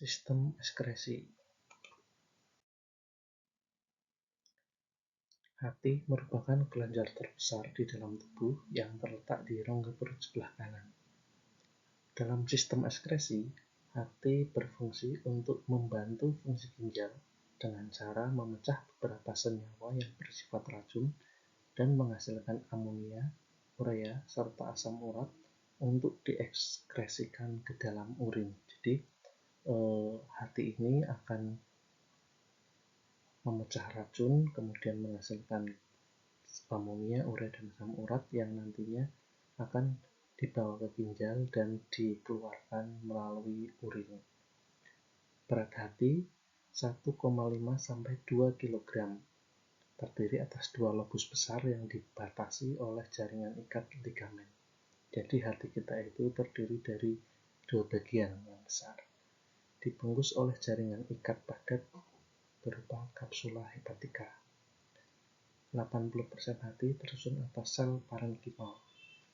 Sistem ekskresi. Hati merupakan kelenjar terbesar di dalam tubuh yang terletak di rongga perut sebelah kanan. Dalam sistem ekskresi, hati berfungsi untuk membantu fungsi ginjal dengan cara memecah beberapa senyawa yang bersifat racun dan menghasilkan amonia, urea, serta asam urat untuk diekskresikan ke dalam urin. Jadi hati ini akan memecah racun, kemudian menghasilkan amonia, urea, dan asam urat yang nantinya akan dibawa ke ginjal dan dikeluarkan melalui urin. Berat hati 1,5 sampai 2 kg, terdiri atas dua lobus besar yang dibatasi oleh jaringan ikat ligamen. Jadi hati kita itu terdiri dari dua bagian yang besar, dibungkus oleh jaringan ikat padat berupa kapsula hepatika. 80% hati tersusun atas sel parenkimal,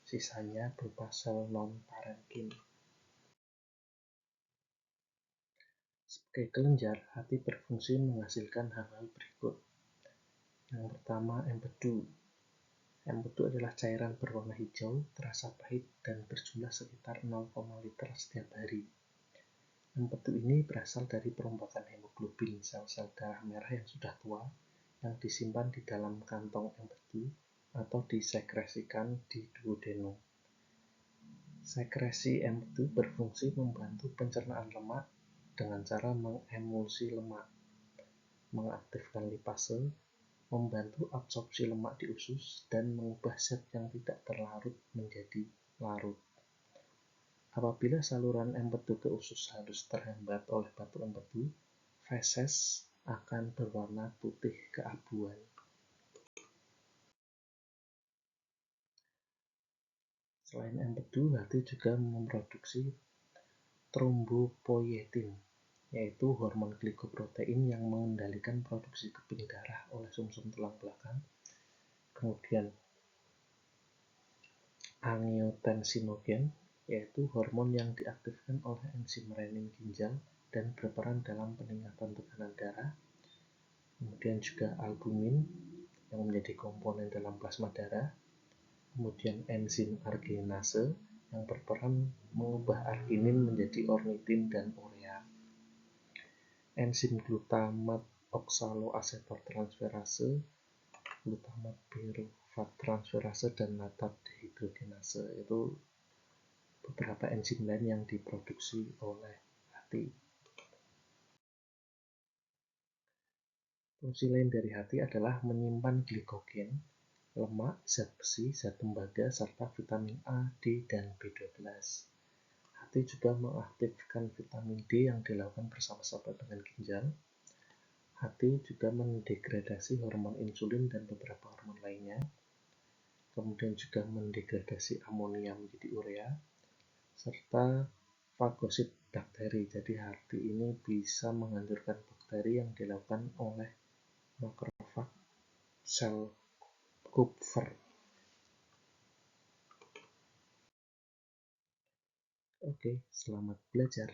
sisanya berupa sel non-parenkim. Sebagai kelenjar, hati berfungsi menghasilkan hal-hal berikut. Yang pertama, empedu. Empedu adalah cairan berwarna hijau, terasa pahit, dan berjumlah sekitar 0,5 liter setiap hari. Empedu ini berasal dari perombakan hemoglobin sel-sel darah merah yang sudah tua, yang disimpan di dalam kantong empedu atau disekresikan di duodenum. Sekresi empedu berfungsi membantu pencernaan lemak dengan cara mengemulsi lemak, mengaktifkan lipase, membantu absorpsi lemak di usus, dan mengubah zat yang tidak terlarut menjadi larut. Apabila saluran empedu ke usus halus terhambat oleh batu empedu, feses akan berwarna putih keabuan. Selain empedu, hati juga memproduksi trombopoietin, yaitu hormon glikoprotein yang mengendalikan produksi keping darah oleh sumsum tulang belakang. Kemudian angiotensinogen, yaitu hormon yang diaktifkan oleh enzim renin ginjal dan berperan dalam peningkatan tekanan darah. Kemudian juga albumin yang menjadi komponen dalam plasma darah. Kemudian enzim arginase yang berperan mengubah arginin menjadi ornitin dan urea. Enzim glutamat oksaloasetattransferase, glutamat piruvat-transferase, dan latat dehidrogenase itu beberapa enzim lain yang diproduksi oleh hati. Fungsi lain dari hati adalah menyimpan glikogen, lemak, zat besi, zat tembaga, serta vitamin A, D, dan B12. Hati juga mengaktifkan vitamin D yang dilakukan bersama-sama dengan ginjal. Hati juga mendegradasi hormon insulin dan beberapa hormon lainnya. Kemudian juga mendegradasi amonia menjadi urea, serta fagosit bakteri. Jadi hati ini bisa menghancurkan bakteri yang dilakukan oleh makrofag sel Kupfer. Oke, selamat belajar.